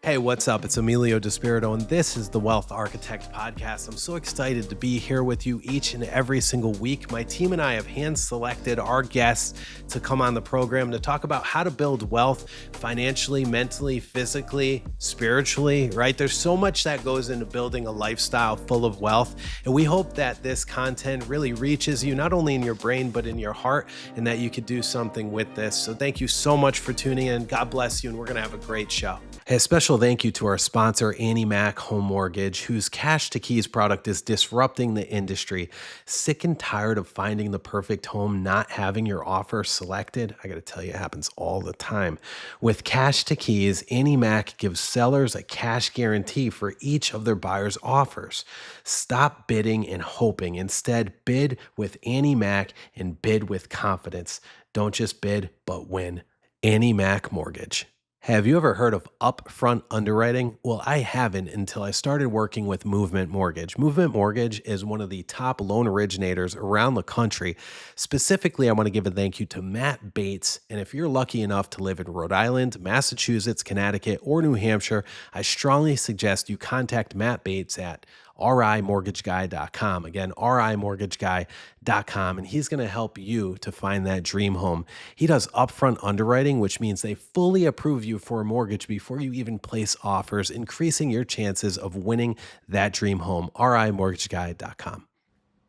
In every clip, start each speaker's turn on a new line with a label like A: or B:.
A: Hey, what's up? It's Emilio DiSpirito, and this is the Wealth Architect Podcast. I'm so excited to be here with you each and every single week. My team and I have hand-selected our guests to come on the program to talk about how to build wealth financially, mentally, physically, spiritually, right? There's so much that goes into building a lifestyle full of wealth, and we hope that this content really reaches you, not only in your brain, but in your heart, and that you could do something with this. So thank you so much for tuning in. God bless you, and we're going to have a great show. Hey, a special thank you to our sponsor, Annie Mac Home Mortgage, whose Cash to Keys product is disrupting the industry. Sick and tired of finding the perfect home, not having your offer selected? I got to tell you, it happens all the time. With Cash to Keys, Annie Mac gives sellers a cash guarantee for each of their buyers' offers. Stop bidding and hoping. Instead, bid with Annie Mac and bid with confidence. Don't just bid, but win. Annie Mac Mortgage. Have you ever heard of upfront underwriting? Well, I haven't until I started working with Movement Mortgage. Movement Mortgage is one of the top loan originators around the country. Specifically, I want to give a thank you to Matt Bates. And if you're lucky enough to live in Rhode Island, Massachusetts, Connecticut, or New Hampshire, I strongly suggest you contact Matt Bates at rimortgageguy.com. Again, rimortgageguy.com, and he's going to help you to find that dream home. He does upfront underwriting, which means they fully approve you for a mortgage before you even place offers, increasing your chances of winning that dream home. rimortgageguy.com.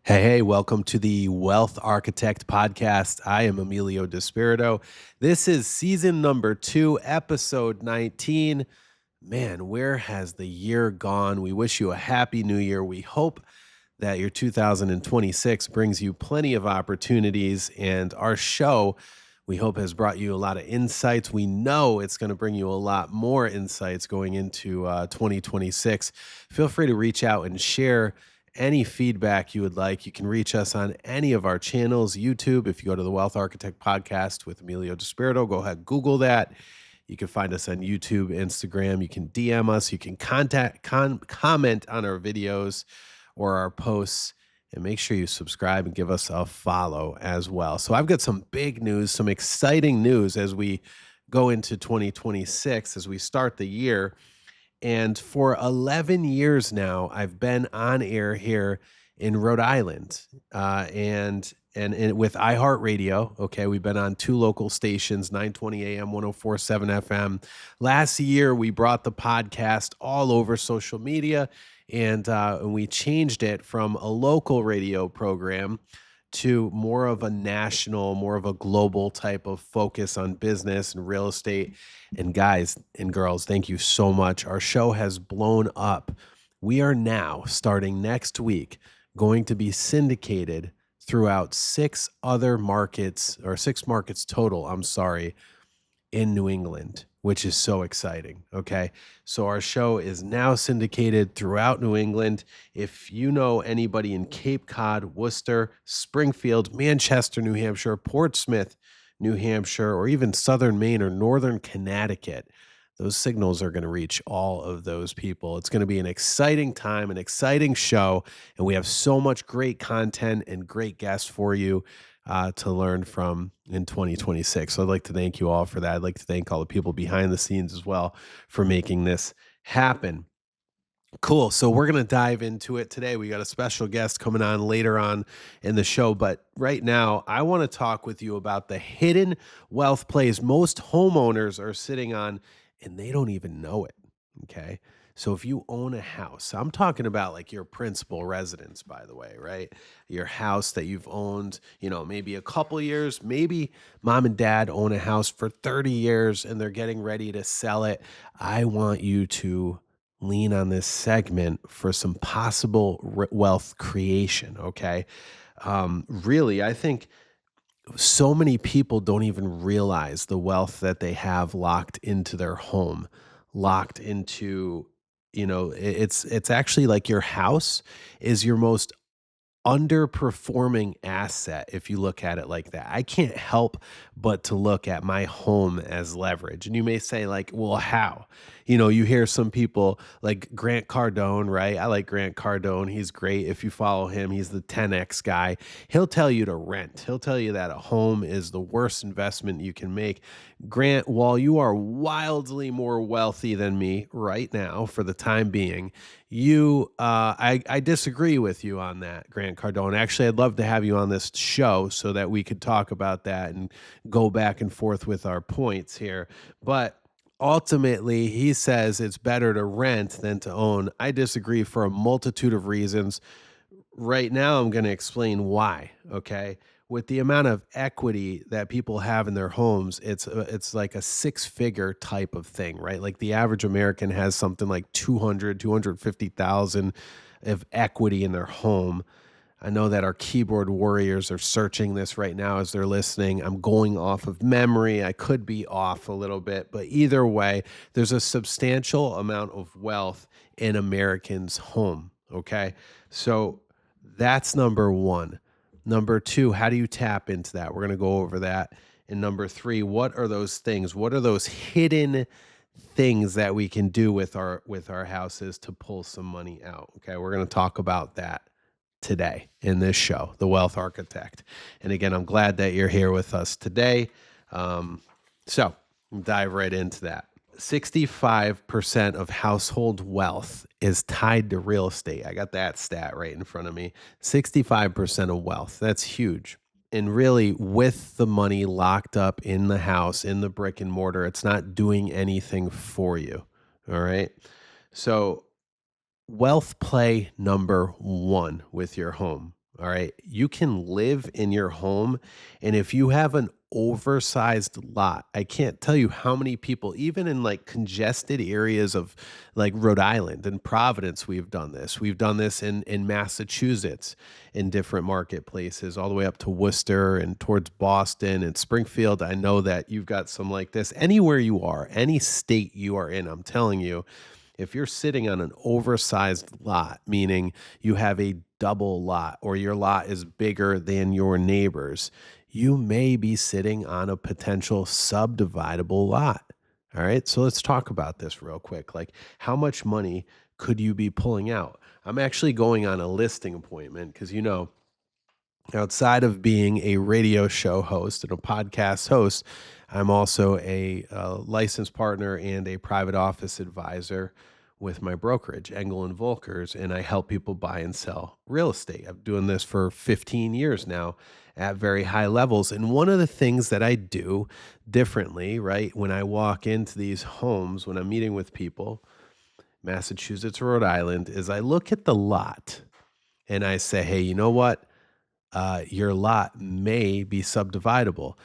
A: Hey, welcome to the Wealth Architect Podcast. I am Emilio DiSpirito. This is season number 2, episode 19. Man, where has the year gone? We wish you a happy new year. We hope that your 2026 brings you plenty of opportunities, and our show, we hope, has brought you a lot of insights. We know it's going to bring you a lot more insights going into 2026. Feel free to reach out and share any feedback you would like. You can reach us on any of our channels. YouTube, if you go to the Wealth Architect Podcast with Emilio DiSpirito, go ahead, Google that. You can find us on YouTube, Instagram. You can DM us. You can comment on our videos or our posts, and make sure you subscribe and give us a follow as well. So I've got some big news, some exciting news as we go into 2026, as we start the year. And for 11 years now, I've been on air here in Rhode Island, and with iHeartRadio. Okay, we've been on 2 local stations, 920 AM, 104.7 FM. Last year, we brought the podcast all over social media, and we changed it from a local radio program to more of a national, more of a global type of focus on business and real estate. And guys and girls, thank you so much. Our show has blown up. We are now, starting next week, going to be syndicated throughout 6 other markets, or 6 markets total, in New England, which is so exciting, okay? So our show is now syndicated throughout New England. If you know anybody in Cape Cod, Worcester, Springfield, Manchester, New Hampshire, Portsmouth, New Hampshire, or even Southern Maine or Northern Connecticut, those signals are going to reach all of those people. It's going to be an exciting time, an exciting show, and we have so much great content and great guests for you to learn from in 2026. So I'd like to thank you all for that. I'd like to thank all the people behind the scenes as well for making this happen. Cool. So we're going to dive into it today. We got a special guest coming on later on in the show, but right now I want to talk with you about the hidden wealth plays most homeowners are sitting on, and they don't even know it, okay? So if you own a house, I'm talking about like your principal residence, by the way, right? Your house that you've owned, maybe a couple years, maybe mom and dad own a house for 30 years and they're getting ready to sell it. I want you to lean on this segment for some possible wealth creation, okay? Really, I think so many people don't even realize the wealth that they have locked into their home, locked into, it's actually like your house is your most underperforming asset if you look at it like that. I can't help but to look at my home as leverage. And you may say like, well, how? You hear some people like Grant Cardone, right? I like Grant Cardone. He's great. If you follow him, he's the 10X guy. He'll tell you to rent. He'll tell you that a home is the worst investment you can make. Grant, while you are wildly more wealthy than me right now for the time being, I disagree with you on that, Grant Cardone. Actually, I'd love to have you on this show so that we could talk about that and go back and forth with our points here. But ultimately, he says it's better to rent than to own. I disagree for a multitude of reasons. Right now, I'm going to explain why. Okay, with the amount of equity that people have in their homes, it's like a six-figure type of thing, right? Like the average American has something like 250,000 of equity in their home. I know that our keyboard warriors are searching this right now as they're listening. I'm going off of memory. I could be off a little bit, but either way, there's a substantial amount of wealth in Americans' home. Okay. So that's number one. Number two, how do you tap into that? We're going to go over that. And number three, what are those things? What are those hidden things that we can do with our houses to pull some money out? Okay. We're going to talk about that today in this show, The Wealth Architect. And again, I'm glad that you're here with us today. So dive right into that. 65% of household wealth is tied to real estate. I got that stat right in front of me. 65% of wealth. That's huge. And really, with the money locked up in the house, in the brick and mortar, it's not doing anything for you. All right. So wealth play number one with your home. All right. You can live in your home. And if you have an oversized lot, I can't tell you how many people, even in like congested areas of like Rhode Island and Providence, we've done this. We've done this in Massachusetts in different marketplaces, all the way up to Worcester and towards Boston and Springfield. I know that you've got some like this anywhere you are, any state you are in. I'm telling you, if you're sitting on an oversized lot, meaning you have a double lot or your lot is bigger than your neighbor's, you may be sitting on a potential subdividable lot. All right. So let's talk about this real quick. Like, how much money could you be pulling out? I'm actually going on a listing appointment because, outside of being a radio show host and a podcast host, I'm also a licensed partner and a private office advisor with my brokerage, Engel and Volkers, and I help people buy and sell real estate. I'm doing this for 15 years now at very high levels. And one of the things that I do differently, right, when I walk into these homes, when I'm meeting with people, Massachusetts, Rhode Island, is I look at the lot and I say, hey, you know what? Your lot may be subdividable.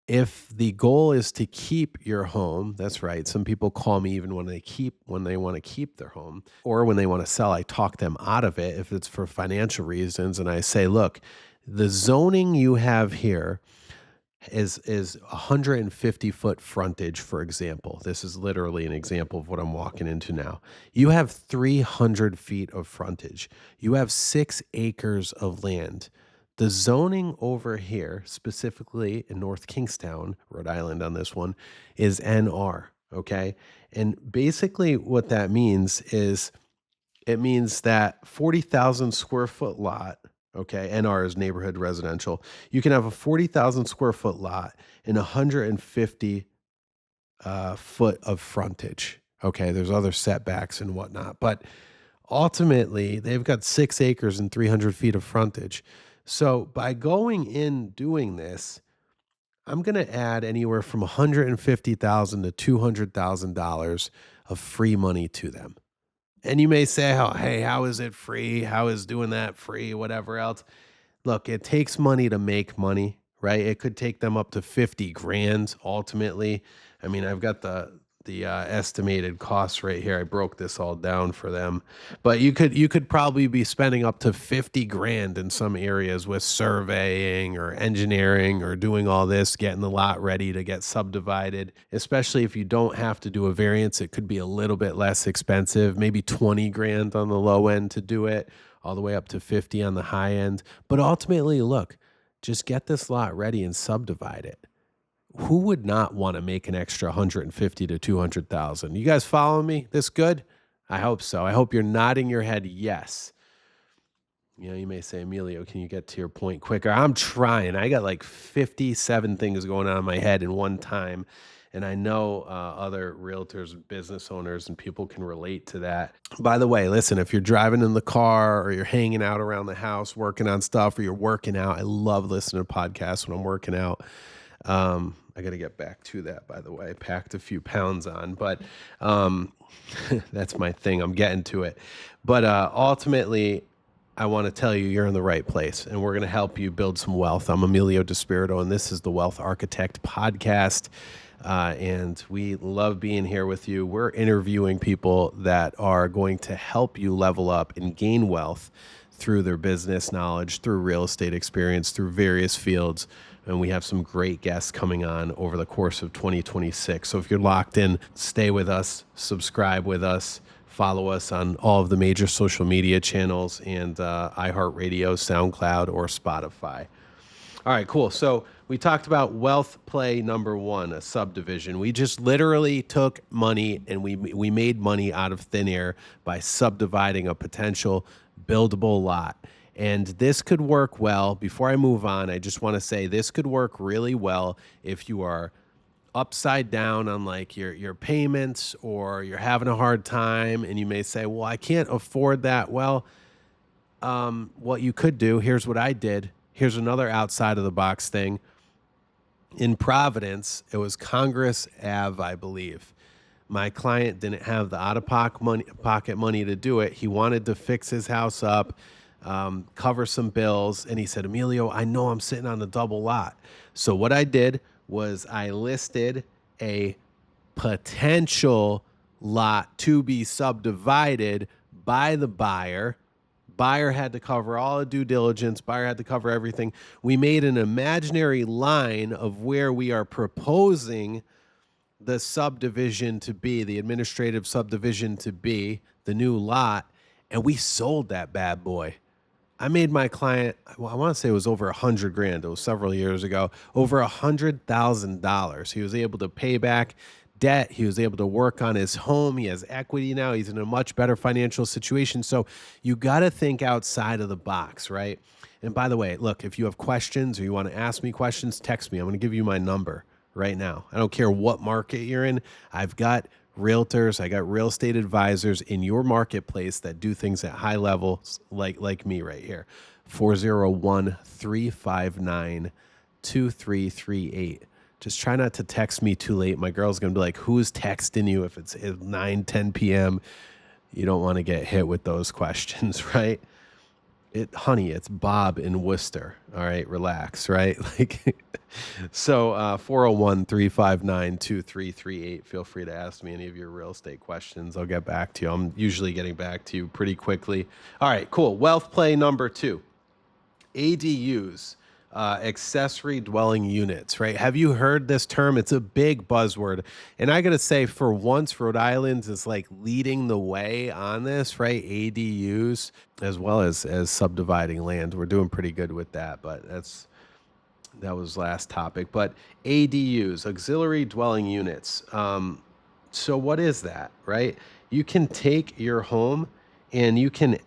A: If the goal is to keep your home, that's right. Some people call me even when they want to keep their home, or when they want to sell, I talk them out of it if it's for financial reasons. And I say, look, the zoning you have here is 150-foot frontage, for example. This is literally an example of what I'm walking into now. You have 300 feet of frontage. You have 6 acres of land. The zoning over here, specifically in North Kingstown, Rhode Island on this one, is NR, okay? And basically what that means is it means that 40,000 square foot lot, okay, NR is neighborhood residential. You can have a 40,000 square foot lot and 150 foot of frontage. Okay, there's other setbacks and whatnot, but ultimately they've got 6 acres and 300 feet of frontage. So by going in doing this, I'm going to add anywhere from $150,000 to $200,000 of free money to them. And you may say, hey, how is it free? How is doing that free? Whatever else. Look, it takes money to make money, right? It could take them up to 50 grand ultimately. I mean, I've got the estimated costs right here. I broke this all down for them, but you could probably be spending up to 50 grand in some areas with surveying or engineering or doing all this, getting the lot ready to get subdivided. Especially if you don't have to do a variance, it could be a little bit less expensive, maybe 20 grand on the low end to do it, all the way up to 50 on the high end. But ultimately, look, just get this lot ready and subdivide it. Who would not want to make an extra 150 to 200,000? You guys follow me? This good? I hope so. I hope you're nodding your head yes. You may say, Emilio, can you get to your point quicker? I'm trying. I got like 57 things going on in my head in one time. And I know other realtors, business owners, and people can relate to that. By the way, listen, if you're driving in the car or you're hanging out around the house working on stuff or you're working out, I love listening to podcasts when I'm working out. I got to get back to that, by the way. I packed a few pounds on, but that's my thing. I'm getting to it. But ultimately, I want to tell you you're in the right place, and we're going to help you build some wealth. I'm Emilio DiSpirito, and this is the Wealth Architect Podcast. And we love being here with you. We're interviewing people that are going to help you level up and gain wealth through their business knowledge, through real estate experience, through various fields. And we have some great guests coming on over the course of 2026. So if you're locked in, stay with us, subscribe with us, follow us on all of the major social media channels and iHeartRadio, SoundCloud, or Spotify. All right, cool. So we talked about wealth play number one, a subdivision. We just literally took money and we made money out of thin air by subdividing a potential buildable lot. And this could work well. Before I move on, I just want to say this could work really well if you are upside down on like your payments or you're having a hard time and you may say, well, I can't afford that. Well, what you could do, here's what I did. Here's another outside of the box thing. In Providence, it was Congress Ave, I believe. My client didn't have the out-of-pocket money to do it. He wanted to fix his house up, cover some bills, and he said, Emilio, I know I'm sitting on a double lot. So what I did was I listed a potential lot to be subdivided by the buyer. Buyer had to cover all the due diligence. Buyer had to cover everything. We made an imaginary line of where we are proposing the subdivision to be, the administrative subdivision to be, the new lot, and we sold that bad boy. I made my client, well, I want to say it was over $100,000. It was several years ago, over $100,000. He was able to pay back debt. He was able to work on his home. He has equity now. He's in a much better financial situation. So you got to think outside of the box, right? And by the way, look, if you have questions or you want to ask me questions, text me. I'm going to give you my number right now. I don't care what market you're in. I've got realtors, I got real estate advisors in your marketplace that do things at high levels like me right here. 401-359-2338. Just try not to text me too late. My girl's going to be like, who's texting you if it's 9, 10 p.m.? You don't want to get hit with those questions, right? Honey, it's Bob in Worcester. All right, relax, right? So 401-359-2338. Feel free to ask me any of your real estate questions. I'll get back to you. I'm usually getting back to you pretty quickly. All right, cool. Wealth play number 2, ADUs. Accessory dwelling units, right? Have you heard this term? It's a big buzzword. And I got to say, for once, Rhode Island is like leading the way on this, right? ADUs, as well as subdividing land. We're doing pretty good with that, but that was last topic. But ADUs, auxiliary dwelling units. So what is that, right? You can take your home and you can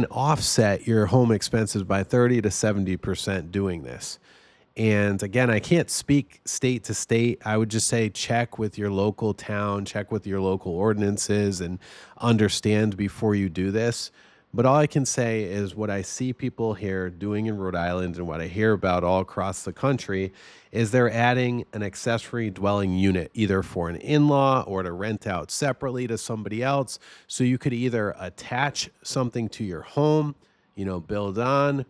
A: offset your home expenses by 30 to 70% doing this. And again, I can't speak state to state. I would just say check with your local town, check with your local ordinances and understand before you do this. But all I can say is what I see people here doing in Rhode Island and what I hear about all across the country is they're adding an accessory dwelling unit, either for an in-law or to rent out separately to somebody else. So you could either attach something to your home, build on,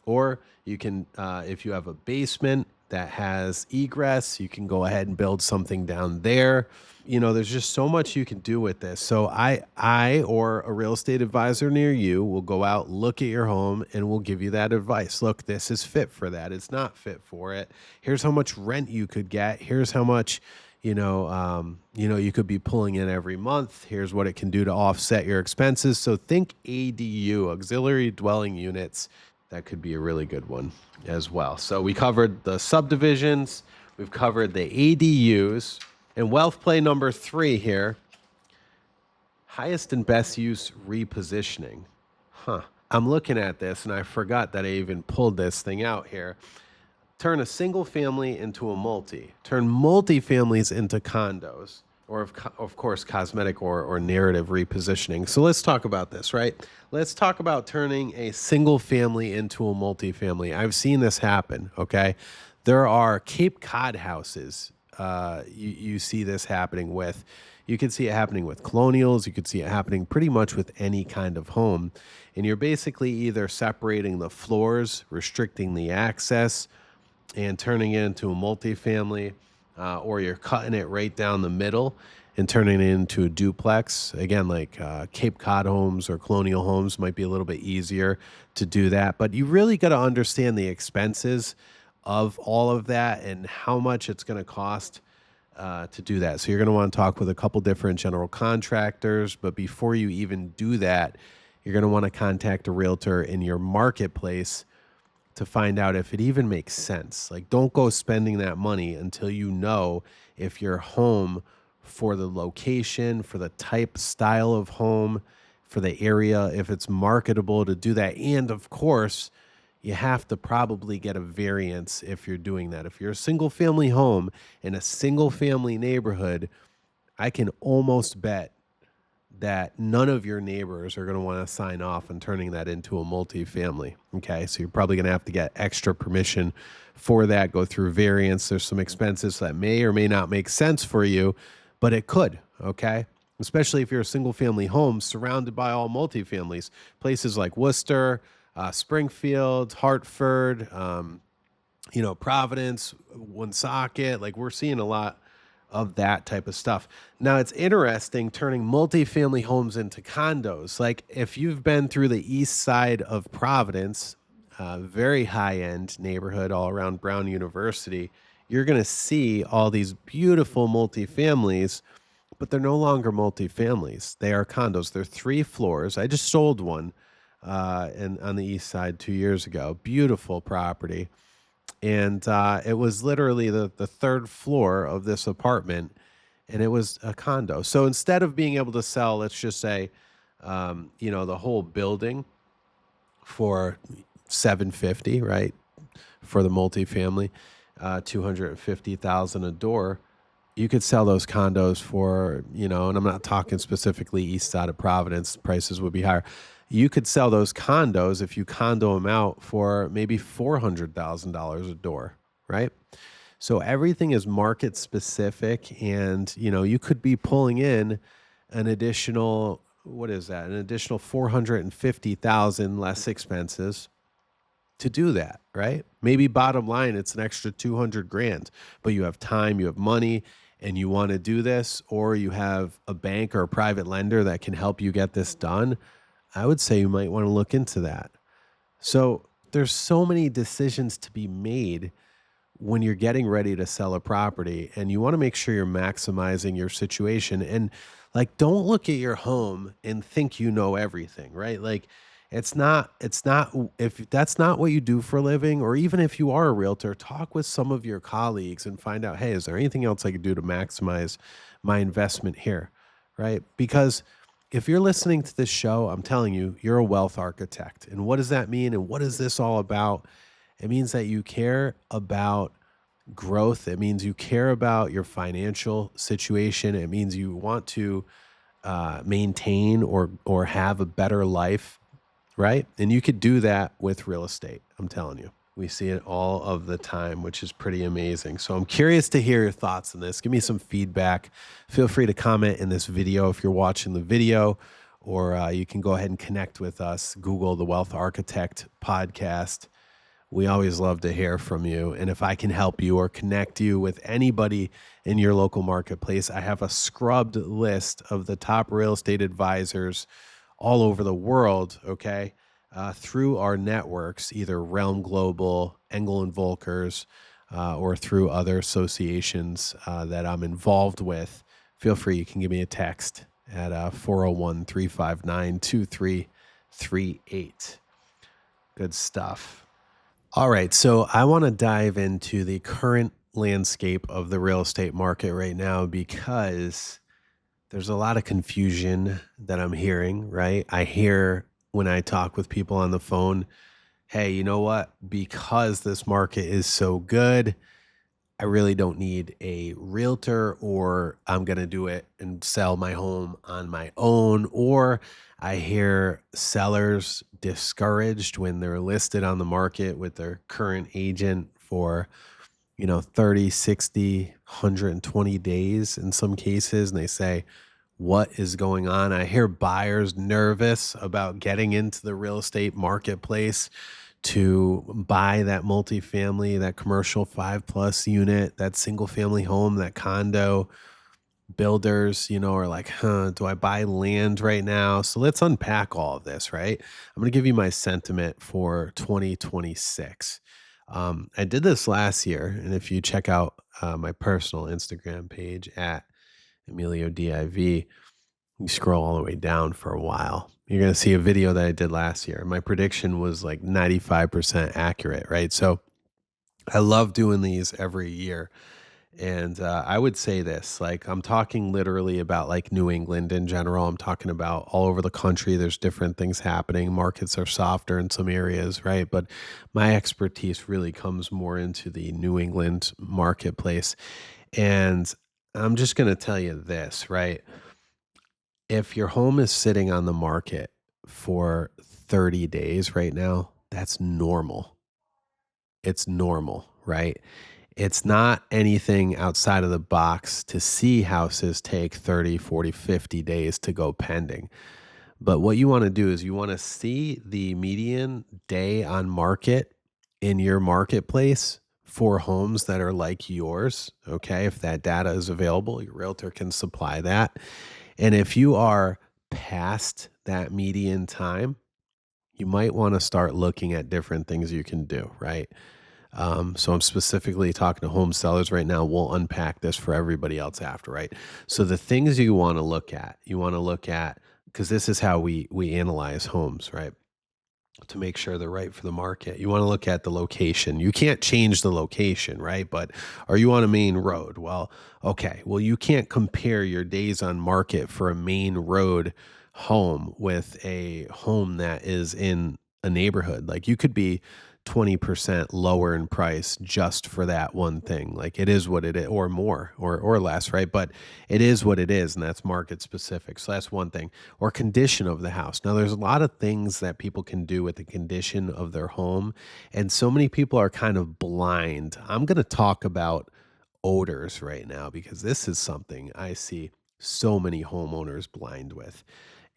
A: or you can, if you have a basement that has egress, you can go ahead and build something down there. There's just so much you can do with this. So I or a real estate advisor near you will go out, look at your home, and we'll give you that advice. Look, this is fit for that. It's not fit for it. Here's how much rent you could get. Here's how much, you could be pulling in every month. Here's what it can do to offset your expenses. So think ADU, auxiliary dwelling units. That could be a really good one as well. So we covered the subdivisions. We've covered the ADUs. And wealth play number 3 here, highest and best use repositioning. I'm looking at this and I forgot that I even pulled this thing out here. Turn a single family into a multi. Turn multifamilies into condos, or of course, cosmetic or narrative repositioning. So let's talk about this, right? Let's talk about turning a single family into a multifamily. I've seen this happen, okay? There are Cape Cod houses you see this happening with. You can see it happening with colonials. You could see it happening pretty much with any kind of home. And you're basically either separating the floors, restricting the access, and turning it into a multifamily, or you're cutting it right down the middle and turning it into a duplex. Again, like Cape Cod homes or colonial homes might be a little bit easier to do that. But you really got to understand the expenses of all of that and how much it's going to cost to do that. So you're going to want to talk with a couple different general contractors. But before you even do that, you're going to want to contact a realtor in your marketplace to find out if it even makes sense. Like, don't go spending that money until you know if your home, for the location, for the type, style of home, for the area, if it's marketable to do that. And of course, you have to probably get a variance if you're doing that. If you're a single family home in a single family neighborhood, I can almost bet that none of your neighbors are going to want to sign off on turning that into a multifamily. Okay, so you're probably going to have to get extra permission for that, go through variance. There's some expenses that may or may not make sense for you, but it could, okay? Especially if you're a single family home surrounded by all multifamilies. Places like Worcester, Springfield, Hartford, Providence, Woonsocket. Like, we're seeing a lot of that type of stuff. Now, it's interesting turning multifamily homes into condos. Like, if you've been through the east side of Providence, very high-end neighborhood all around Brown University, you're going to see all these beautiful multifamilies, but they're no longer multifamilies. They are condos. They're 3 floors. I just sold one on the east side 2 years ago. Beautiful property. And it was literally the 3rd floor of this apartment, and it was a condo. So instead of being able to sell, let's just say, the whole building for 750, right, for the multifamily, 250,000 a door, you could sell those condos for, and I'm not talking specifically east side of Providence, prices would be higher. You could sell those condos if you condo them out for maybe $400,000 a door, right? So everything is market specific, and you could be pulling in an additional, what is that? An additional 450,000 less expenses to do that, right? Maybe bottom line, it's an extra 200 grand, but you have time, you have money, and you want to do this, or you have a bank or a private lender that can help you get this done. I would say you might want to look into that. So there's so many decisions to be made when you're getting ready to sell a property, and you want to make sure you're maximizing your situation. And like, don't look at your home and think you know everything, right? Like, it's not, if that's not what you do for a living, or even if you are a realtor, talk with some of your colleagues and find out, hey, is there anything else I could do to maximize my investment here, right? Because if you're listening to this show, I'm telling you, you're a wealth architect. And what does that mean? And what is this all about? It means that you care about growth. It means you care about your financial situation. It means you want to maintain or have a better life, right? And you could do that with real estate. I'm telling you. We see it all of the time, which is pretty amazing. So I'm curious to hear your thoughts on this. Give me some feedback. Feel free to comment in this video if you're watching the video, or you can go ahead and connect with us. Google the Wealth Architect podcast. We always love to hear from you. And if I can help you or connect you with anybody in your local marketplace, I have a scrubbed list of the top real estate advisors all over the world, okay? Through our networks, either Realm Global, Engel and Volkers, or through other associations that I'm involved with. Feel free, you can give me a text at 401-359-2338. Good stuff. All right, so I want to dive into the current landscape of the real estate market right now because there's a lot of confusion that I'm hearing, right? I hear when I talk with people on the phone, hey, you know what? Because this market is so good, I really don't need a realtor, or I'm going to do it and sell my home on my own. Or I hear sellers discouraged when they're listed on the market with their current agent for 30, 60, 120 days in some cases. And they say, what is going on? I hear buyers nervous about getting into the real estate marketplace to buy that multifamily, that commercial 5+ unit, that single family home, that condo. Builders, are like, do I buy land right now? So let's unpack all of this, right? I'm going to give you my sentiment for 2026. I did this last year, and if you check out my personal Instagram page at Emilio DIV, you scroll all the way down for a while. You're going to see a video that I did last year. My prediction was like 95% accurate, right? So I love doing these every year. And I would say this, like, I'm talking literally about like New England in general. I'm talking about all over the country. There's different things happening. Markets are softer in some areas, right? But my expertise really comes more into the New England marketplace. And I'm just going to tell you this, right? If your home is sitting on the market for 30 days right now, that's normal. It's normal, right? It's not anything outside of the box to see houses take 30, 40, 50 days to go pending. But what you want to do is you want to see the median day on market in your marketplace for homes that are like yours. Okay. If that data is available, your realtor can supply that. And if you are past that median time, you might want to start looking at different things you can do, right? So I'm specifically talking to home sellers right now. We'll unpack this for everybody else after, right? So the things you want to look at, because this is how we analyze homes, right? To make sure they're right for the market. You want to look at the location. You can't change the location, right? But are you on a main road? Well, okay. Well, you can't compare your days on market for a main road home with a home that is in a neighborhood. Like, you could be 20% lower in price just for that one thing. Like, it is what it is, or more or less, right? But it is what it is, and that's market specific. So that's one thing. Or condition of the house. Now, there's a lot of things that people can do with the condition of their home, and so many people are kind of blind. I'm going to talk about odors right now because this is something I see so many homeowners blind with.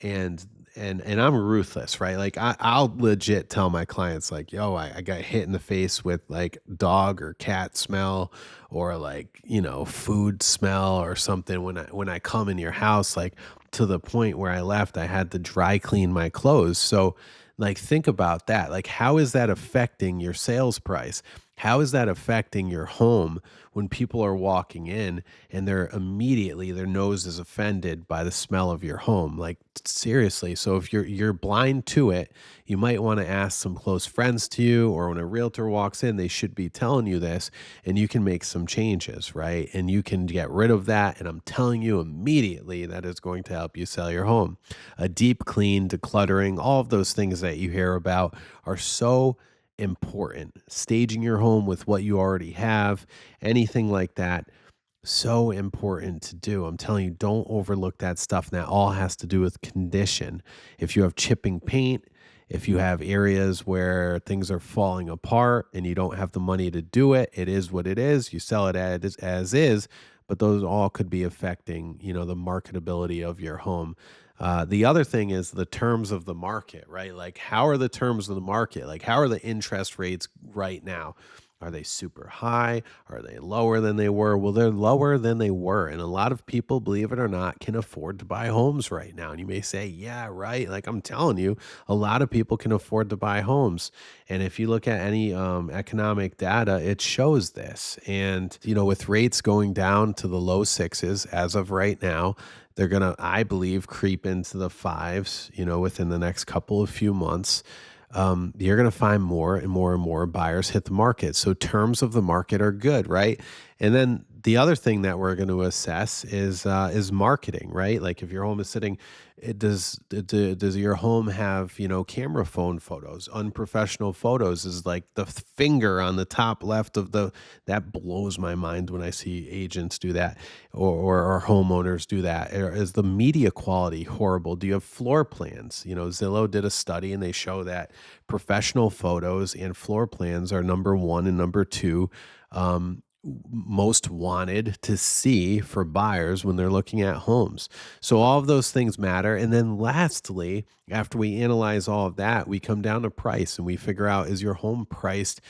A: And and I'm ruthless, right? Like, I'll legit tell my clients, like, yo, I got hit in the face with like dog or cat smell, or like, food smell or something when I come in your house, like, to the point where I left, I had to dry clean my clothes. So, like, think about that. Like, how is that affecting your sales price? How is that affecting your home when people are walking in and their nose is offended by the smell of your home? Like, seriously. So if you're blind to it, you might want to ask some close friends to you, or when a realtor walks in, they should be telling you this, and you can make some changes, right? And you can get rid of that. And I'm telling you immediately that is going to help you sell your home. A deep clean, decluttering, all of those things that you hear about are so important. Staging your home with what you already have, anything like that, so important to do. I'm telling you, don't overlook that stuff. And that all has to do with condition. If you have chipping paint, if you have areas where things are falling apart and you don't have the money to do it, it is what it is. You sell it as is, but those all could be affecting, the marketability of your home. The other thing is the terms of the market, right? Like, how are the terms of the market? Like, how are the interest rates right now? Are they super high? Are they lower than they were? Well, they're lower than they were. And a lot of people, believe it or not, can afford to buy homes right now. And you may say, yeah, right. Like, I'm telling you, a lot of people can afford to buy homes. And if you look at any economic data, it shows this. And, with rates going down to the low sixes as of right now, they're going to, I believe, creep into the fives, within the next couple of few months. you're going to find more and more and more buyers hit the market. So terms of the market are good, right? And then the other thing that we're going to assess is marketing, right? Like if your home is sitting, does your home have camera phone photos, unprofessional photos? Is like the finger on the top left of the that blows my mind when I see agents do that or homeowners do that. Is the media quality horrible? Do you have floor plans? Zillow did a study and they show that professional photos and floor plans are number one and number two most wanted to see for buyers when they're looking at homes. So all of those things matter. And then lastly, after we analyze all of that, we come down to price and we figure out, is your home priced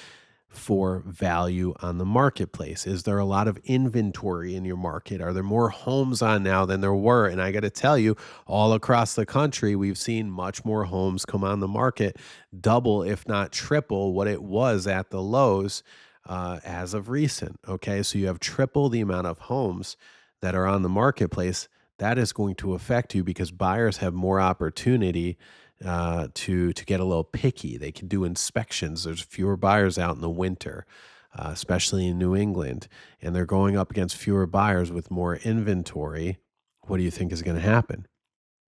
A: for value on the marketplace? Is there a lot of inventory in your market? Are there more homes on now than there were? And I got to tell you, all across the country, we've seen much more homes come on the market, double, if not triple, what it was at the lows as of recent. Okay. So you have triple the amount of homes that are on the marketplace. That is going to affect you because buyers have more opportunity to get a little picky. They can do inspections. There's fewer buyers out in the winter, especially in New England, and they're going up against fewer buyers with more inventory. What do you think is going to happen?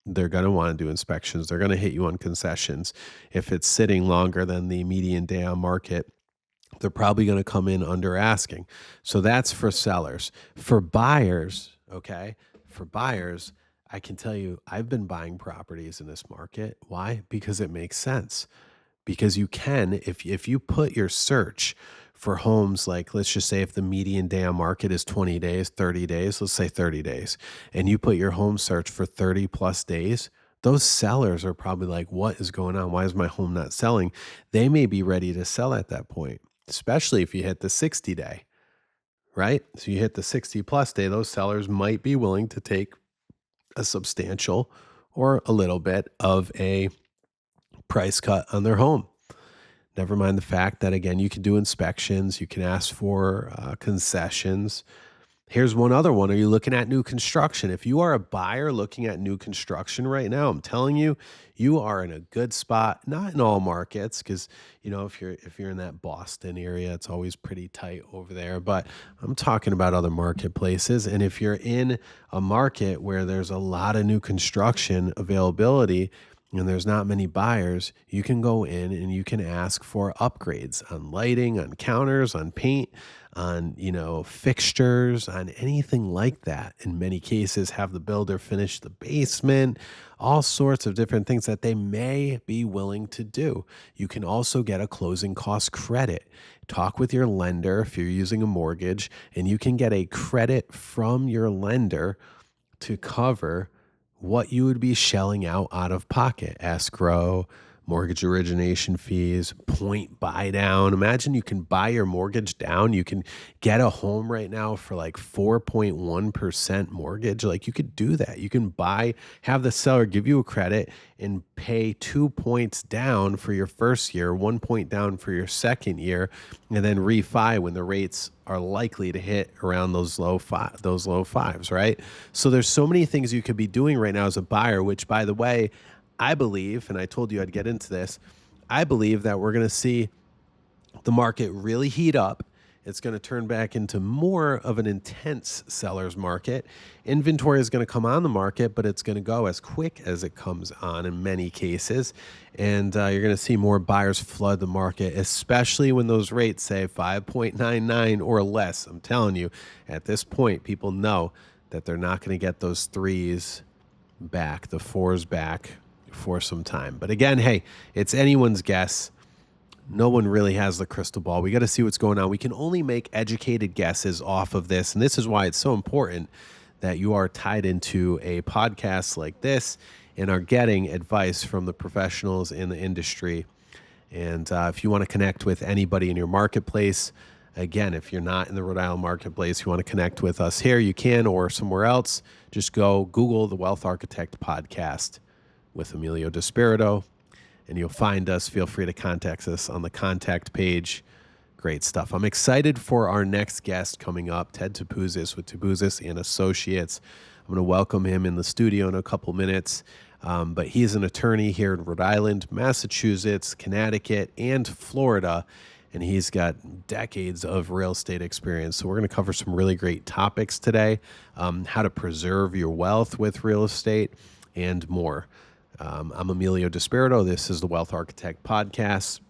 A: They're going to want to do inspections. They're going to hit you on concessions. If it's sitting longer than the median day on market, they're probably going to come in under asking. So that's for sellers. For buyers, okay, for buyers, I can tell you I've been buying properties in this market. Why? Because it makes sense. Because you can, if you put your search for homes, like let's just say if the median day on market is 20 days, 30 days, let's say 30 days, and you put your home search for 30 plus days, those sellers are probably like, what is going on? Why is my home not selling? They may be ready to sell at that point, especially if you hit the 60 day, right? So you hit the 60 plus day, those sellers might be willing to take a substantial or a little bit of a price cut on their home. Never mind the fact that, again, you can do inspections, you can ask for concessions. Here's one other one. Are you looking at new construction? If you are a buyer looking at new construction right now, I'm telling you, you are in a good spot. Not in all markets, because if you're in that Boston area, it's always pretty tight over there. But I'm talking about other marketplaces. And if you're in a market where there's a lot of new construction availability, and there's not many buyers, you can go in and you can ask for upgrades on lighting, on counters, on paint, on, fixtures, on anything like that. In many cases, have the builder finish the basement, all sorts of different things that they may be willing to do. You can also get a closing cost credit. Talk with your lender if you're using a mortgage, and you can get a credit from your lender to cover what you would be shelling out of pocket: escrow, mortgage origination fees, point buy down. Imagine you can buy your mortgage down. You can get a home right now for like 4.1% mortgage. Like you could do that. You can have the seller give you a credit and pay 2 points down for your first year, 1 point down for your second year, and then refi when the rates are likely to hit around those low fives, right? So there's so many things you could be doing right now as a buyer, which, by the way, I believe, and I told you I'd get into this, I believe that we're going to see the market really heat up. It's going to turn back into more of an intense seller's market. Inventory is going to come on the market, but it's going to go as quick as it comes on in many cases. And you're going to see more buyers flood the market, especially when those rates say 5.99 or less. I'm telling you, at this point, people know that they're not going to get those threes back, the fours back for some time. But again, hey, it's anyone's guess. No one really has the crystal ball. We got to see what's going on. We can only make educated guesses off of this. And this is why it's so important that you are tied into a podcast like this and are getting advice from the professionals in the industry. And if you want to connect with anybody in your marketplace, again, if you're not in the Rhode Island marketplace, you want to connect with us here, you can, or somewhere else. Just go Google the Wealth Architect podcast with Emilio DiSpirito, and you'll find us. Feel free to contact us on the contact page. Great stuff. I'm excited for our next guest coming up, Ted Topouzis with Topouzis Associates. I'm going to welcome him in the studio in a couple minutes. But he's an attorney here in Rhode Island, Massachusetts, Connecticut, and Florida. And he's got decades of real estate experience. So we're going to cover some really great topics today, how to preserve your wealth with real estate and more. I'm Emilio DiSpirito. This is the Wealth Architect Podcast.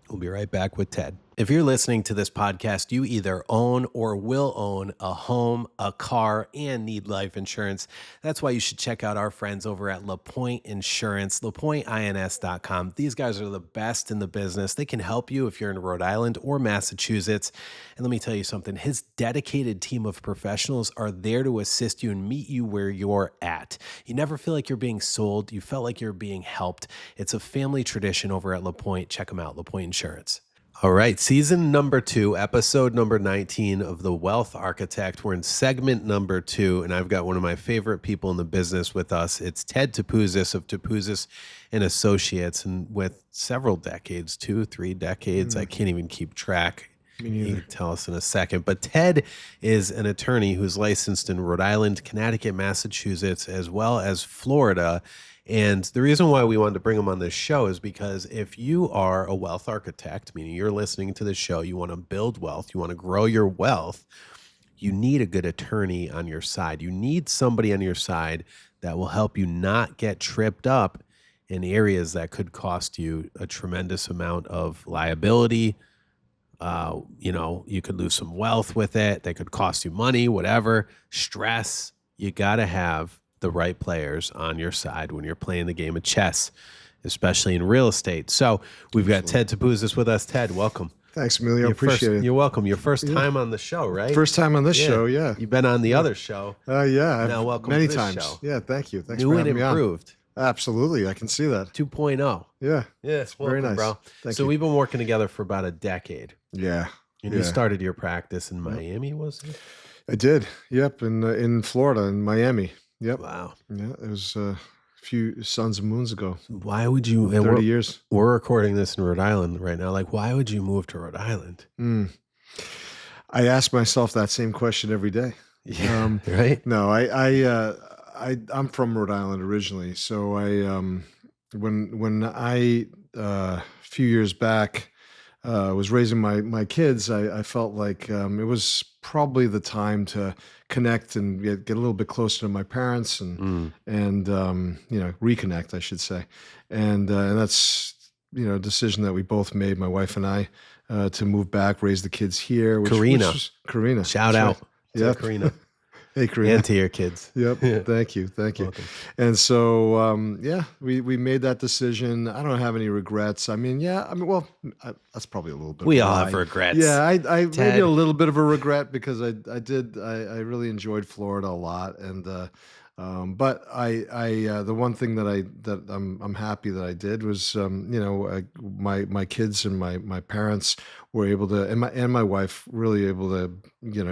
A: We'll be right back with Ted. If you're listening to this podcast, you either own or will own a home, a car, and need life insurance. That's why you should check out our friends over at LaPointe Insurance, LaPointeINS.com. These guys are the best in the business. They can help you if you're in Rhode Island or Massachusetts. And let me tell you something, his dedicated team of professionals are there to assist you and meet you where you're at. You never feel like you're being sold. You felt like you're being helped. It's a family tradition over at LaPointe. Check them out, LaPointe Insurance. All right, season number 2, episode number 19 of The Wealth Architect. We're in segment number 2, and I've got one of my favorite people in the business with us. It's Ted Topouzis of Topouzis Associates, and with several decades, 2, 3 decades, I can't even keep track.
B: Me neither.
A: You can tell us in a second. But Ted is an attorney who's licensed in Rhode Island, Connecticut, Massachusetts, as well as Florida. And the reason why we wanted to bring him on this show is because if you are a wealth architect, meaning you're listening to this show, you want to build wealth, you want to grow your wealth, you need a good attorney on your side. You need somebody on your side that will help you not get tripped up in areas that could cost you a tremendous amount of liability. You could lose some wealth with it. They could cost you money, whatever. Stress. You got to have the right players on your side when you're playing the game of chess, especially in real estate. So we've got Ted Topouzis with us. Ted, welcome.
B: Thanks, Emilio. Appreciate it.
A: You're welcome. Your first time on the show, right?
B: First time on this show, yeah.
A: You've been on the other show.
B: Yeah.
A: Now welcome
B: many
A: to this
B: times.
A: show.
B: Yeah, thank you. Thanks
A: New
B: for
A: and
B: having me
A: improved.
B: on. Absolutely, I can see that.
A: 2.0.
B: Yeah.
A: Yes,
B: Very nice,
A: bro.
B: Thank
A: so
B: you.
A: we've been working together for about a decade.
B: Yeah.
A: You started your practice in Miami, was it?
B: I did. Yep, in Florida, in Miami. Yep.
A: Wow.
B: Yeah, it was a few suns and moons ago.
A: Why would you?
B: 30 years.
A: We're recording this in Rhode Island right now. Like, why would you move to Rhode Island?
B: I ask myself that same question every day.
A: Yeah. Right.
B: No, I'm from Rhode Island originally. So when I a few years back was raising my kids, I felt like it was probably the time to connect and get a little bit closer to my parents and reconnect, I should say. And that's a decision that we both made, my wife and I, to move back, raise the kids here. Karina.
A: Shout out
B: to
A: Karina.
B: Hey, Karina.
A: And to your kids.
B: Yep. Thank you.
A: Welcome.
B: And so, we made that decision. I don't have any regrets. That's probably a little bit.
A: We all have regrets.
B: Yeah, I maybe a little bit of a regret because I really enjoyed Florida a lot, and but the one thing that I'm happy that I did was my kids and my parents were able to, and my wife really able to get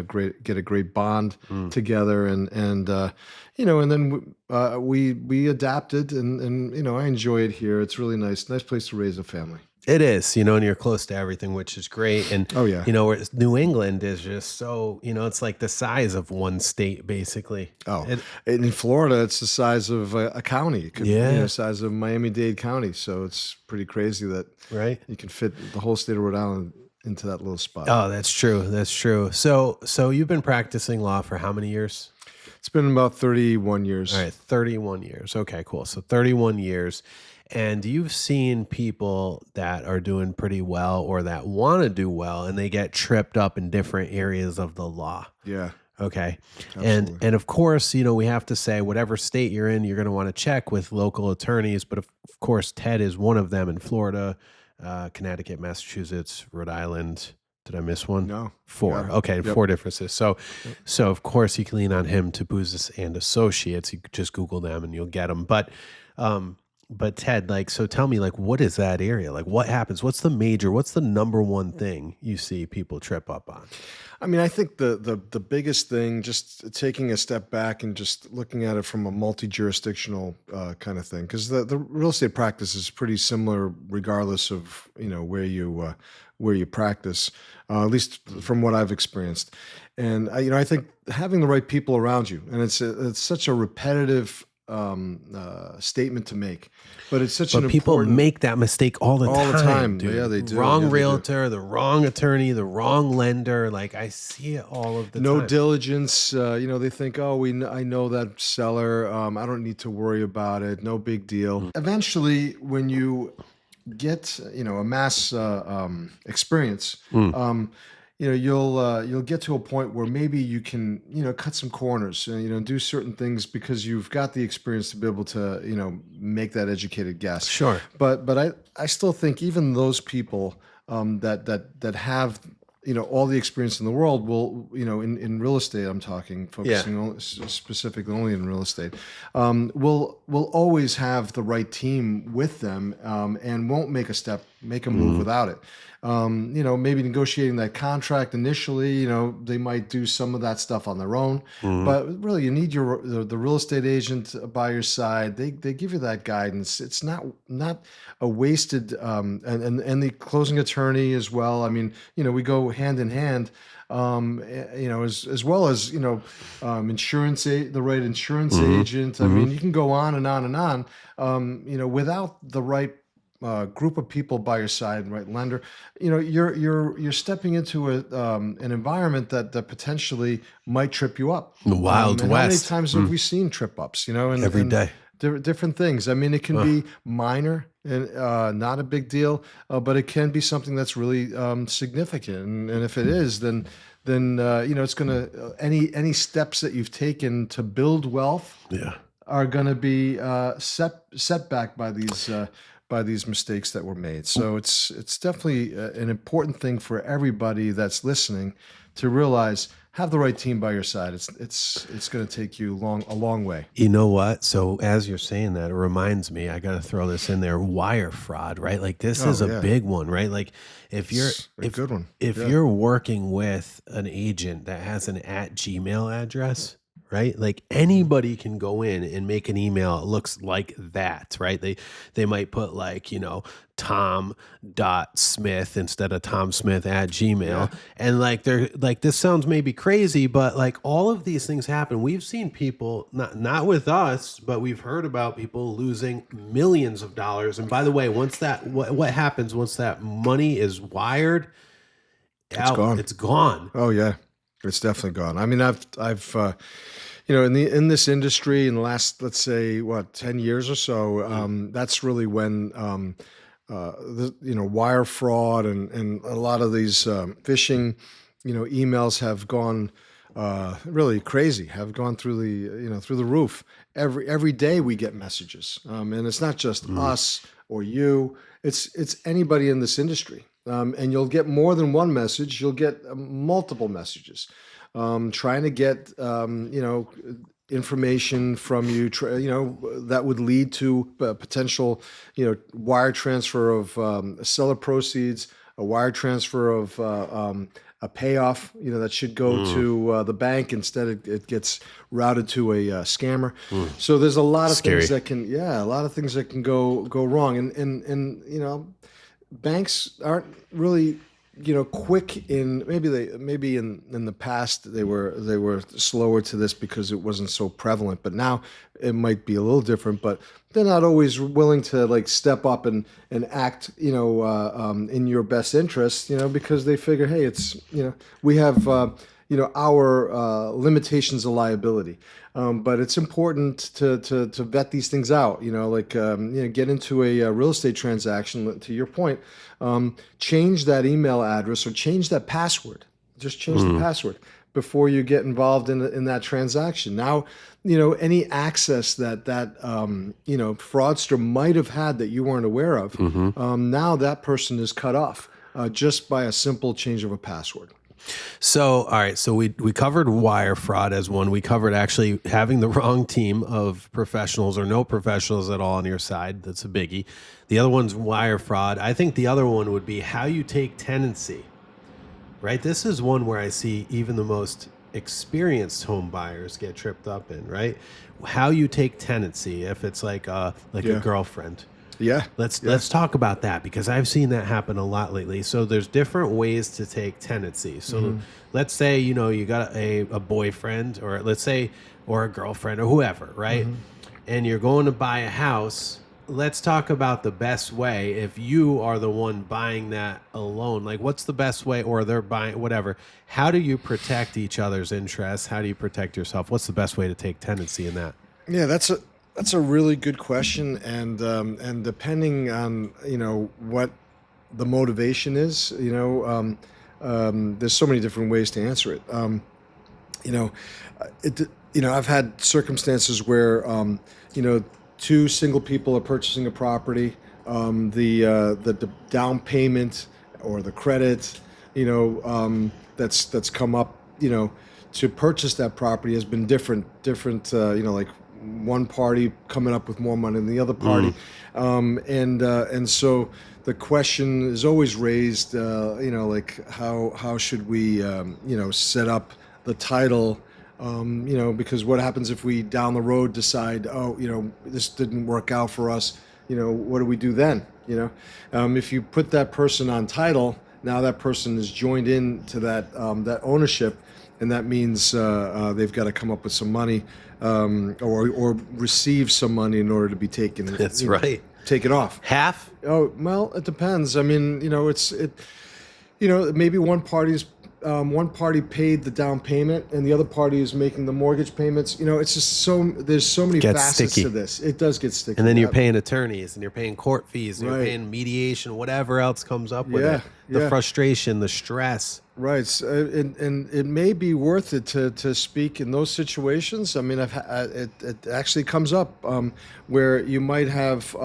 B: a great bond together, and then we adapted, and I enjoy it here. It's really nice place to raise a family.
A: It is, and you're close to everything, which is great. And, whereas New England is just so, it's like the size of one state, basically.
B: And in Florida, it's the size of a county. It could be the size of Miami-Dade County. So it's pretty crazy that you can fit the whole state of Rhode Island into that little spot.
A: Oh, that's true. That's true. So you've been practicing law for how many years?
B: It's been about 31 years.
A: All right, 31 years. Okay, cool. So 31 years. And you've seen people that are doing pretty well or that want to do well, and they get tripped up in different areas of the law.
B: Yeah.
A: Okay.
B: Absolutely.
A: And of course, we have to say whatever state you're in, you're going to want to check with local attorneys. But of course, Ted is one of them in Florida, Connecticut, Massachusetts, Rhode Island. Did I miss one?
B: No.
A: 4. Okay. Yep. 4 differences. So of course you can lean on him, Topouzis and Associates. You could just Google them and you'll get them. But Ted, so tell me, what is that area? What happens? What's the number one thing you see people trip up on?
B: I mean, I think the biggest thing, just taking a step back and just looking at it from a multi-jurisdictional kind of thing, because the real estate practice is pretty similar regardless of, where you practice, at least from what I've experienced. And, I think having the right people around you, and it's such a repetitive statement to make, but it's such
A: But
B: an
A: people
B: important
A: make that mistake all the time, dude.
B: Yeah, they do.
A: Wrong
B: Yeah, they do.
A: realtor, the wrong attorney, the wrong lender. Like I see it all of the
B: No
A: time.
B: diligence. They think, oh, I know that seller. I don't need to worry about it. No big deal. Eventually, when you get amass experience, you'll get to a point where maybe you can cut some corners, do certain things because you've got the experience to be able to make that educated guess.
A: Sure.
B: But I still think even those people that have all the experience in the world will in real estate, I'm talking, focusing specifically only in real estate, will always have the right team with them, and won't make a move without it. Maybe negotiating that contract initially, they might do some of that stuff on their own, but really you need the real estate agent by your side. They give you that guidance. It's not a wasted, and the closing attorney as well. I mean, we go hand in hand, as well as, insurance, the right insurance agent. I mean, you can go on and on and on, without the right group of people by your side, right lender, you're stepping into an environment that potentially might trip you up.
A: The Wild
B: and
A: West.
B: How many times have we seen trip ups?
A: Every day.
B: Different things. I mean, it can be minor and not a big deal, but it can be something that's really significant. And if it is, then it's gonna any steps that you've taken to build wealth are gonna be set back by these mistakes that were made. So it's definitely an important thing for everybody that's listening to realize. Have the right team by your side. It's going to take you a long way.
A: You know what? So as you're saying that, it reminds me, I got to throw this in there, wire fraud, right? Like this is a big one, right? Like if you're working with an agent that has an @Gmail address, right? Like anybody can go in and make an email. It looks like that, right? They might put like, Tom.Smith instead of Tom Smith @Gmail. Yeah. And like they're like, this sounds maybe crazy, but like all of these things happen. We've seen people, not with us, but we've heard about people losing millions of dollars. And by the way, once that, what happens once that money is wired, it's gone.
B: Oh yeah. It's definitely gone. I mean, I've in this industry in the last, let's say, 10 years or so, that's really when wire fraud and a lot of these phishing, emails have gone really crazy, have gone through the roof. Every day we get messages, and it's not just us or you. It's anybody in this industry. And you'll get more than one message. You'll get multiple messages, trying to get information from you, that would lead to potential, wire transfer of seller proceeds, a wire transfer of a payoff, that should go to the bank. Instead, it gets routed to a scammer. So there's a lot of things that can, go wrong, and banks aren't really, quick in, maybe in the past they were slower to this because it wasn't so prevalent, but now it might be a little different, but they're not always willing to like step up and act, in your best interest, because they figure, hey, it's, we have, our limitations of liability. But it's important to vet these things out, get into a real estate transaction, to your point, change that email address or change that password. Just change the password before you get involved in that transaction. Now, any access that fraudster might have had that you weren't aware of, now that person is cut off just by a simple change of a password.
A: So, all right. So we covered wire fraud as one. We covered actually having the wrong team of professionals or no professionals at all on your side. That's a biggie. The other one's wire fraud. I think the other one would be how you take tenancy, right? This is one where I see even the most experienced home buyers get tripped up in, right? How you take tenancy, if it's like a girlfriend.
B: Yeah.
A: Let's talk about that, because I've seen that happen a lot lately. So there's different ways to take tenancy. So let's say, you got a boyfriend, or let's say, or a girlfriend or whoever, right? and you're going to buy a house, let's talk about the best way. If you are the one buying that alone, like what's the best way, or they're buying whatever, how do you protect each other's interests? How do you protect yourself? What's the best way to take tenancy in that?
B: Yeah, that's a really good question, and depending on what the motivation is, there's so many different ways to answer it. You know, it I've had circumstances where two single people are purchasing a property. The down payment or the credit, that's come up, to purchase that property has been different. Like one party coming up with more money than the other party, and so the question is always raised. Like how should we set up the title? Because what happens if we down the road decide, this didn't work out for us? What do we do then? If you put that person on title, now that person is joined in to that ownership, and that means they've got to come up with some money, or receive some money in order to be taken.
A: That's right.
B: Taken off.
A: Half?
B: Oh, well, it depends. I mean, maybe one party paid the down payment and the other party is making the mortgage payments. It's just there's so many
A: Gets
B: facets
A: sticky.
B: to this. It does get sticky.
A: And then you're paying attorneys and you're paying court fees and
B: Right.
A: you're paying mediation, whatever else comes up with
B: Yeah,
A: it. The
B: yeah.
A: frustration, the stress.
B: Right, and it may be worth it to speak in those situations. I mean, it actually comes up where you might have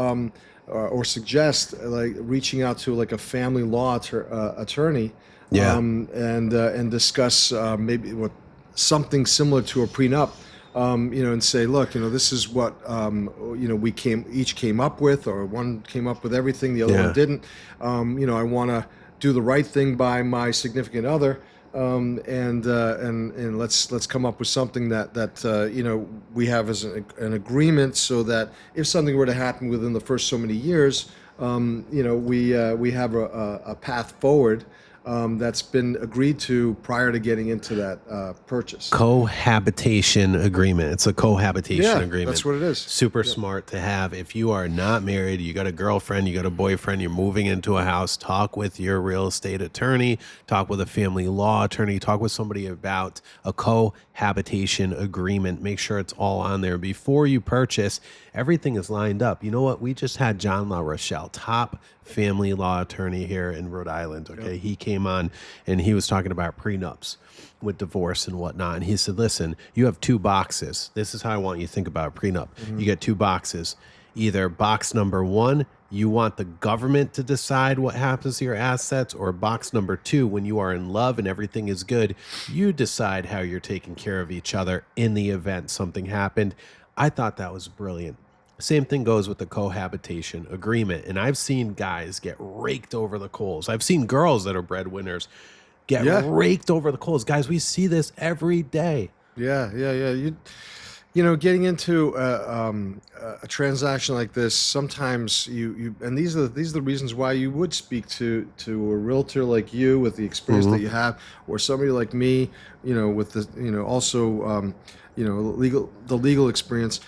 B: or suggest like reaching out to like a family law attorney,
A: Yeah.
B: and discuss maybe something similar to a prenup, and say, look, this is what we each came up with, or one came up with everything, the other
A: Yeah.
B: one didn't. I want to do the right thing by my significant other, and let's come up with something that we have as an agreement, so that if something were to happen within the first so many years, we have a path forward that's been agreed to prior to getting into that purchase.
A: Cohabitation agreement. It's a cohabitation agreement.
B: That's what it is.
A: Super smart to have. If you are not married, you got a girlfriend, you got a boyfriend, you're moving into a house, talk with your real estate attorney, talk with a family law attorney, talk with somebody about a cohabitation agreement. Make sure it's all on there before you purchase. Everything is lined up. You know what? We just had John LaRochelle, top family law attorney here in Rhode Island. Okay. He came on and he was talking about prenups with divorce and whatnot. And he said, listen, you have two boxes. This is how I want you to think about a prenup. You get two boxes. Either box number one, you want the government to decide what happens to your assets, or box number two, when you are in love and everything is good, you decide how you're taking care of each other in the event something happened. I thought that was brilliant. Same thing goes with the cohabitation agreement. And I've seen guys get raked over the coals. I've seen girls that are breadwinners get raked over the coals. Guys, we see this every day.
B: Yeah. Getting into a transaction like this, sometimes you and these are the reasons why you would speak to a realtor like you with the experience that you have, or somebody like me, with the also the legal experience,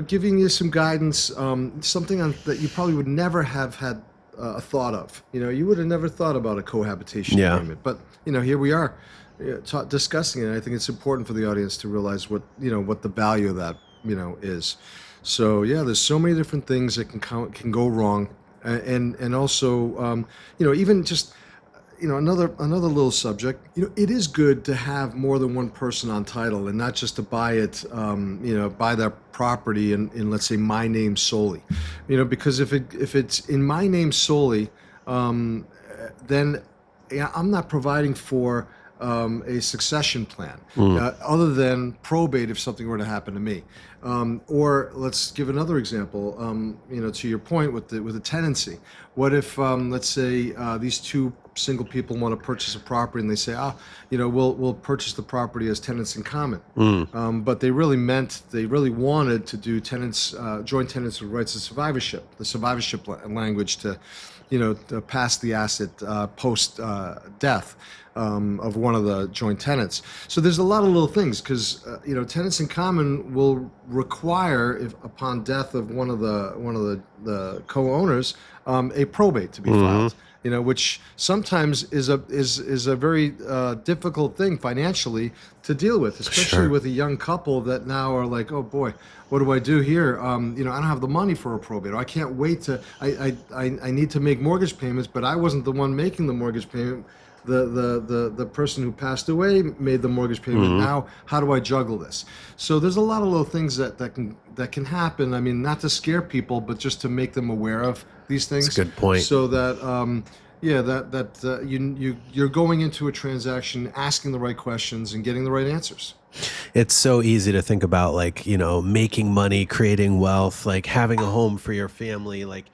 B: giving you some guidance, something that you probably would never have had a thought of. You would have never thought about a cohabitation agreement, but here we are. Discussing it. I think it's important for the audience to realize what the value of that is. So there's so many different things that can go wrong, and also even just another little subject. It is good to have more than one person on title, and not just to buy it buy that property in let's say my name solely, because if it's in my name solely, then I'm not providing for a succession plan, other than probate if something were to happen to me. Or let's give another example. To your point with the tenancy. What if let's say these two single people want to purchase a property and they say, we'll purchase the property as tenants in common, but they really wanted to do joint tenants with rights of survivorship, the survivorship language to pass the asset post death of one of the joint tenants. So there's a lot of little things, because tenants in common will require, if upon death of one of the co-owners, a probate to be filed. Which sometimes is a very difficult thing financially to deal with, especially with a young couple that now are like, oh boy, what do I do here? I don't have the money for a probate, or I can't wait to. I need to make mortgage payments, but I wasn't the one making the mortgage payment. The person who passed away made the mortgage payment. Now, how do I juggle this? So there's a lot of little things that can happen. I mean, not to scare people, but just to make them aware of these things.
A: That's a good point.
B: So that you're going into a transaction asking the right questions and getting the right answers.
A: It's so easy to think about, like, making money, creating wealth, like having a home for your family, like.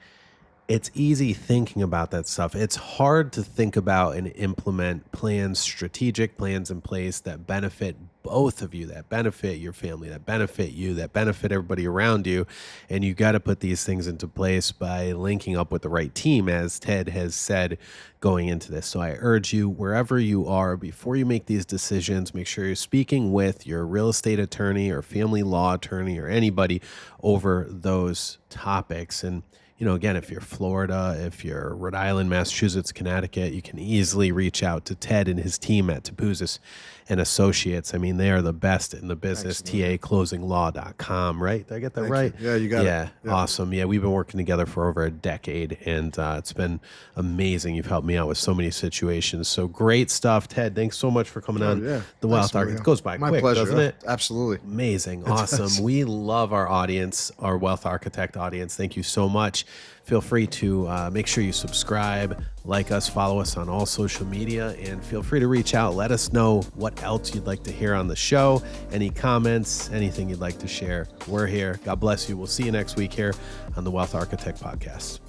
A: It's easy thinking about that stuff. It's hard to think about and implement plans, strategic plans in place that benefit both of you, that benefit your family, that benefit you, that benefit everybody around you. And you got to put these things into place by linking up with the right team, as Ted has said going into this. So I urge you, wherever you are, before you make these decisions, make sure you're speaking with your real estate attorney or family law attorney or anybody over those topics. And again, if you're Florida, if you're Rhode Island, Massachusetts, Connecticut, you can easily reach out to Ted and his team at Topouzis Associates. I mean, they are the best in the business. TAclosinglaw.com, right? Did I get that right?
B: Yeah, you got it.
A: Yeah, awesome. Yeah, we've been working together for over a decade, and it's been amazing. You've helped me out with so many situations. So great stuff, Ted. Thanks so much for coming on The Wealth Architect. It goes by quick,
B: pleasure.
A: doesn't it?
B: Absolutely.
A: Amazing. Awesome. We love our audience, our Wealth Architect audience. Thank you so much. Feel free to make sure you subscribe, like us, follow us on all social media, and feel free to reach out. Let us know what else you'd like to hear on the show, any comments, anything you'd like to share. We're here. God bless you. We'll see you next week here on the Wealth Architect Podcast.